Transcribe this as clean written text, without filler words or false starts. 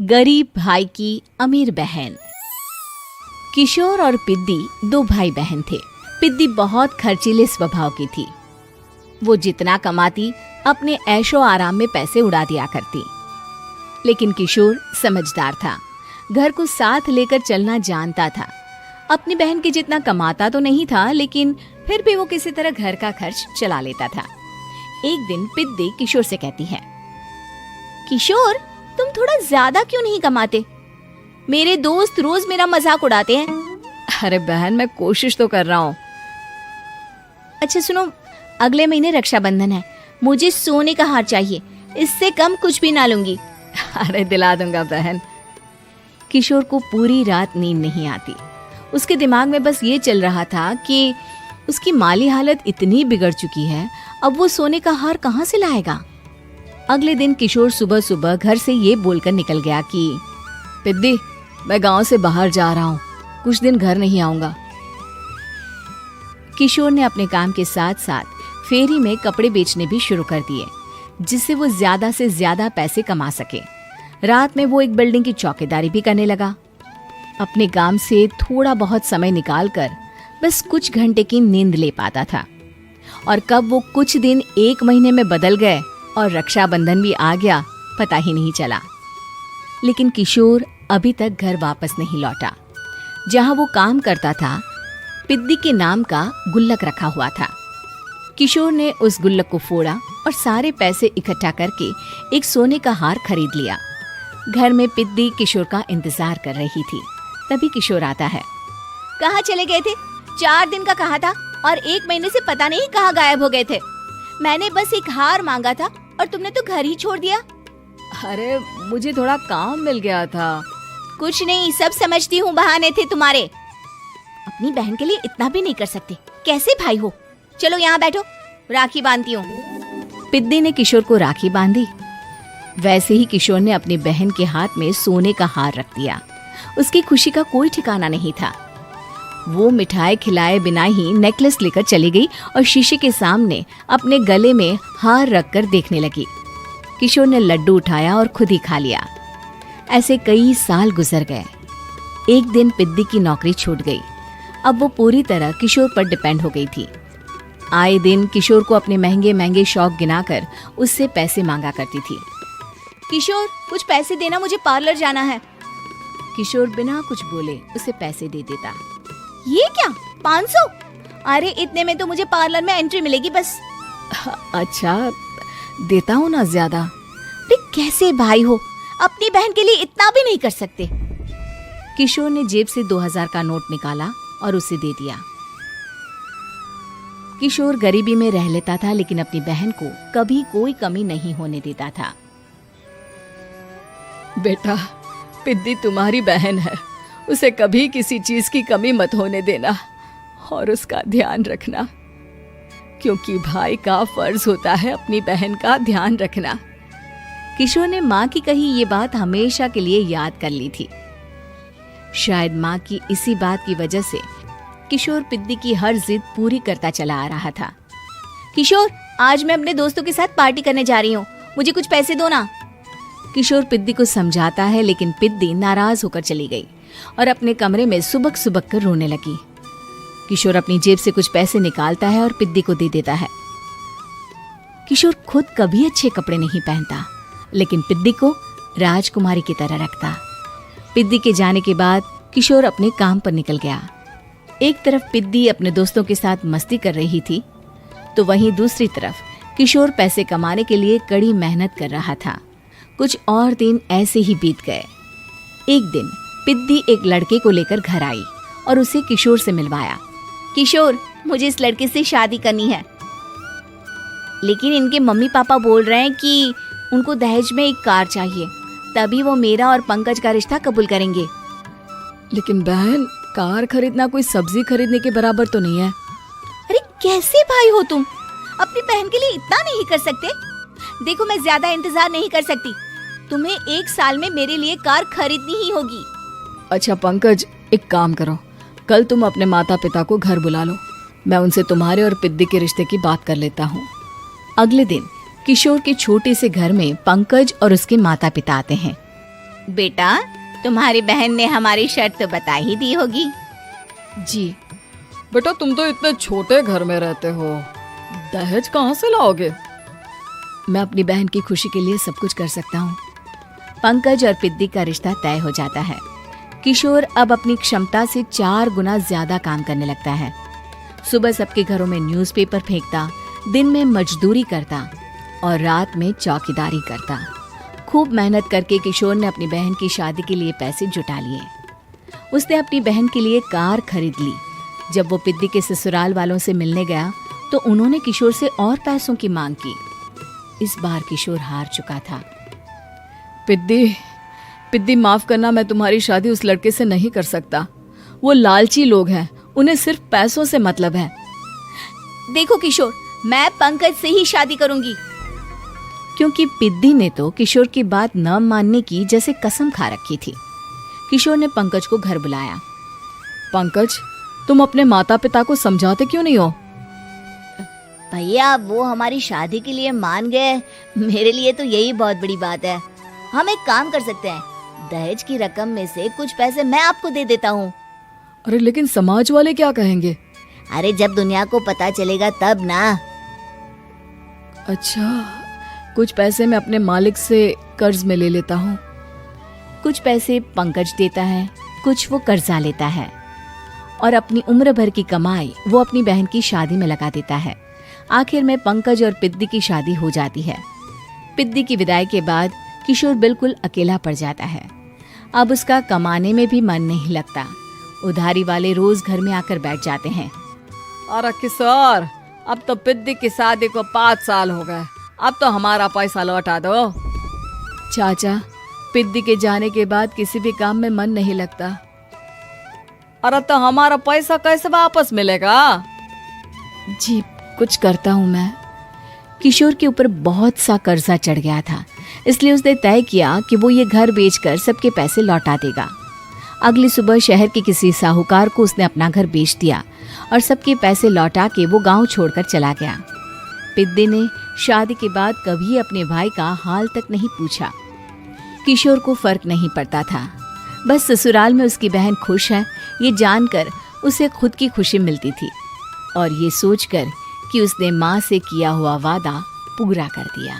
गरीब भाई की अमीर बहन। किशोर और पिद्दी दो भाई बहन थे। पिद्दी बहुत खर्चीले स्वभाव की थी। वो जितना कमाती अपने ऐशो आराम में पैसे उड़ा दिया करती। लेकिन किशोर समझदार था, घर को साथ लेकर चलना जानता था। अपनी बहन के जितना कमाता तो नहीं था, लेकिन फिर भी वो किसी तरह घर का खर्च चला लेता था। एक दिन पिद्दी किशोर से कहती है, किशोर, तुम थोड़ा ज्यादा क्यों नहीं कमाते? मेरे दोस्त रोज मेरा मजाक उड़ाते हैं। अरे बहन, मैं कोशिश तो कर रहा हूँ। अच्छा सुनो, अगले महीने रक्षाबंधन है, मुझे सोने का हार चाहिए, इससे कम कुछ भी ना लूंगी। अरे दिला दूंगा बहन। किशोर को पूरी रात नींद नहीं आती। उसके दिमाग में बस ये चल रहा था कि उसकी माली हालत इतनी बिगड़ चुकी है, अब वो सोने का हार कहाँ से लाएगा। अगले दिन किशोर सुबह सुबह घर से ये बोलकर निकल गया कि पिद्दी, मैं गांव से बाहर जा रहा हूँ, कुछ दिन घर नहीं आऊंगा। किशोर ने अपने काम के साथ साथ फेरी में कपड़े बेचने भी शुरू कर दिए, जिससे वो ज्यादा से ज्यादा पैसे कमा सके। रात में वो एक बिल्डिंग की चौकीदारी भी करने लगा। अपने काम से थोड़ा बहुत समय निकालकर बस कुछ घंटे की नींद ले पाता था। और कब वो कुछ दिन एक महीने में बदल गए और रक्षाबंधन भी आ गया, पता ही नहीं चला। लेकिन किशोर अभी तक घर वापस नहीं लौटा। जहां वो काम करता था, पिद्दी के नाम का गुल्लक रखा हुआ था। किशोर ने उस गुल्लक को फोड़ा और सारे पैसे इकट्ठा करके एक सोने का हार खरीद लिया। घर में पिद्दी किशोर का इंतजार कर रही थी। तभी किशोर आता है। कहाँ चले गए थे? 4 दिन का कहा था और 1 महीने से पता नहीं कहाँ गायब हो गए थे। मैंने बस एक हार मांगा था और तुमने तो घर ही छोड़ दिया। अरे मुझे थोड़ा काम मिल गया था। कुछ नहीं, सब समझती हूँ, बहाने थे तुम्हारे। अपनी बहन के लिए इतना भी नहीं कर सकते, कैसे भाई हो? चलो यहाँ बैठो, राखी बांधती हूँ। पिद्दी ने किशोर को राखी बांधी। वैसे ही किशोर ने अपनी बहन के हाथ में सोने का हार रख दिया। उसकी खुशी का कोई ठिकाना नहीं था। वो मिठाई खिलाए बिना ही नेकलेस लेकर चली गई और शीशे के सामने अपने गले में हार रखकर देखने लगी। किशोर ने लड्डू उठाया और खुद ही खा लिया। ऐसे कई साल गुजर गए। एक दिन पिद्दी की नौकरी छूट गई। अब वो पूरी तरह किशोर पर डिपेंड हो गई थी। आए दिन किशोर को अपने महंगे महंगे शौक गिनाकर उससे पैसे मांगा करती थी। किशोर, कुछ पैसे देना, मुझे पार्लर जाना है। किशोर बिना कुछ बोले उसे पैसे दे देता। ये क्या, 500? अरे इतने में तो मुझे पार्लर में एंट्री मिलेगी बस। अच्छा, देता हूँ ना ज्यादा। अरे कैसे भाई हो, अपनी बहन के लिए इतना भी नहीं कर सकते। किशोर ने जेब से 2000 का नोट निकाला और उसे दे दिया। किशोर गरीबी में रह लेता था, लेकिन अपनी बहन को कभी कोई कमी नहीं होने देता था। बेटा, पिद्दी तुम्हारी बहन है, उसे कभी किसी चीज की कमी मत होने देना और उसका ध्यान रखना, क्योंकि भाई का फर्ज होता है अपनी बहन का ध्यान रखना। किशोर ने माँ की कही ये बात हमेशा के लिए याद कर ली थी। शायद माँ की इसी बात की वजह से किशोर पिद्दी की हर जिद पूरी करता चला आ रहा था। किशोर, आज मैं अपने दोस्तों के साथ पार्टी करने जा रही हूँ, मुझे कुछ पैसे दो ना। किशोर पिद्दी को समझाता है, लेकिन पिद्दी नाराज होकर चली गई और अपने कमरे में सुबक सुबक कर रोने लगी। किशोर अपनी जेब से कुछ पैसे निकालता है और पिद्दी को दे देता है। किशोर खुद कभी अच्छे कपड़े नहीं पहनता, लेकिन पिद्दी को राजकुमारी की तरह रखता। पिद्दी के जाने के बाद किशोर अपने काम पर निकल गया। एक तरफ पिद्दी अपने दोस्तों के साथ मस्ती कर रही थी, तो वहीं दूसरी तरफ किशोर पैसे कमाने के लिए कड़ी मेहनत कर रहा था। कुछ और दिन ऐसे ही बीत गए। एक दिन पिद्दी एक लड़के को लेकर घर आई और उसे किशोर से मिलवाया। किशोर, मुझे इस लड़के से शादी करनी है, लेकिन इनके मम्मी पापा बोल रहे हैं कि उनको दहेज में एक कार चाहिए, तभी वो मेरा और पंकज का रिश्ता कबूल करेंगे। लेकिन बहन, कार खरीदना कोई सब्जी खरीदने के बराबर तो नहीं है। अरे कैसे भाई हो तुम, अपनी बहन के लिए इतना नहीं कर सकते? देखो, मैं ज्यादा इंतजार नहीं कर सकती, तुम्हें 1 साल में मेरे लिए कार खरीदनी ही होगी। अच्छा पंकज, एक काम करो, कल तुम अपने माता पिता को घर बुला लो, मैं उनसे तुम्हारे और पिद्दी के रिश्ते की बात कर लेता हूँ। अगले दिन किशोर के छोटे से घर में पंकज और उसके माता पिता आते हैं। बेटा, तुम्हारी बहन ने हमारी शर्त तो बता ही दी होगी। जी। बेटा, तुम तो इतने छोटे घर में रहते हो, दहेज कहाँ से लाओगे? मैं अपनी बहन की खुशी के लिए सब कुछ कर सकता हूँ। पंकज और पिद्दी का रिश्ता तय हो जाता है। किशोर अब अपनी क्षमता से 4 गुना ज्यादा काम करने लगता है। सुबह सबके घरों में न्यूज़पेपर फेंकता, दिन में मजदूरी करता और रात में चौकीदारी करता। खूब मेहनत करके किशोर ने अपनी बहन की शादी के लिए पैसे जुटा लिए। उसने अपनी बहन के लिए कार खरीद ली। जब वो पिद्दी के ससुराल वालों से मिलने गया तो उन्होंने किशोर से और पैसों की मांग की। इस बार किशोर हार चुका था। पिद्दी माफ करना, मैं तुम्हारी शादी उस लड़के से नहीं कर सकता। वो लालची लोग हैं, उन्हें सिर्फ पैसों से मतलब है। देखो किशोर, मैं पंकज से ही शादी करूंगी। क्योंकि पिद्दी ने तो किशोर की बात न मानने की जैसे कसम खा रखी थी। किशोर ने पंकज को घर बुलाया। पंकज, तुम अपने माता पिता को समझाते क्यों नहीं हो? भैया, वो हमारी शादी के लिए मान गए, मेरे लिए तो यही बहुत बड़ी बात है। हम एक काम कर सकते हैं, दहेज की रकम में से कुछ पैसे मैं आपको दे देता हूँ। अरे लेकिन समाज वाले क्या कहेंगे? अरे जब दुनिया को पता चलेगा तब ना। अच्छा, कुछ पैसे मैं अपने मालिक से कर्ज में ले लेता हूँ। कुछ पैसे पंकज देता है, कुछ वो कर्जा लेता है और अपनी उम्र भर की कमाई वो अपनी बहन की शादी में लगा देता है। आखिर में पंकज और पिद्दी की शादी हो जाती है। पिद्दी की विदाई के बाद किशोर बिल्कुल अकेला पड़ जाता है। अब उसका कमाने में भी मन नहीं लगता। उधारी वाले रोज घर में आकर बैठ जाते हैं। अरे किशोर, अब तो पिद्दी की शादी को 5 साल हो गए, अब तो हमारा पैसा लौटा दो। चाचा, पिद्दी के जाने के बाद किसी भी काम में मन नहीं लगता। अरे तो हमारा पैसा कैसे वापस मिलेगा? जी, कुछ करता हूँ मैं। किशोर के ऊपर बहुत सा कर्जा चढ़ गया था, इसलिए उसने तय किया कि वो ये घर बेचकर सबके पैसे लौटा देगा। अगली सुबह शहर के किसी साहूकार को उसने अपना घर बेच दिया और सबके पैसे लौटा के वो गांव छोड़कर चला गया। पिद्दी ने शादी के बाद कभी अपने भाई का हाल तक नहीं पूछा। किशोर को फर्क नहीं पड़ता था, बस ससुराल में उसकी बहन खुश है ये जानकर उसे खुद की खुशी मिलती थी और ये सोचकर कि उसने माँ से किया हुआ वादा पूरा कर दिया।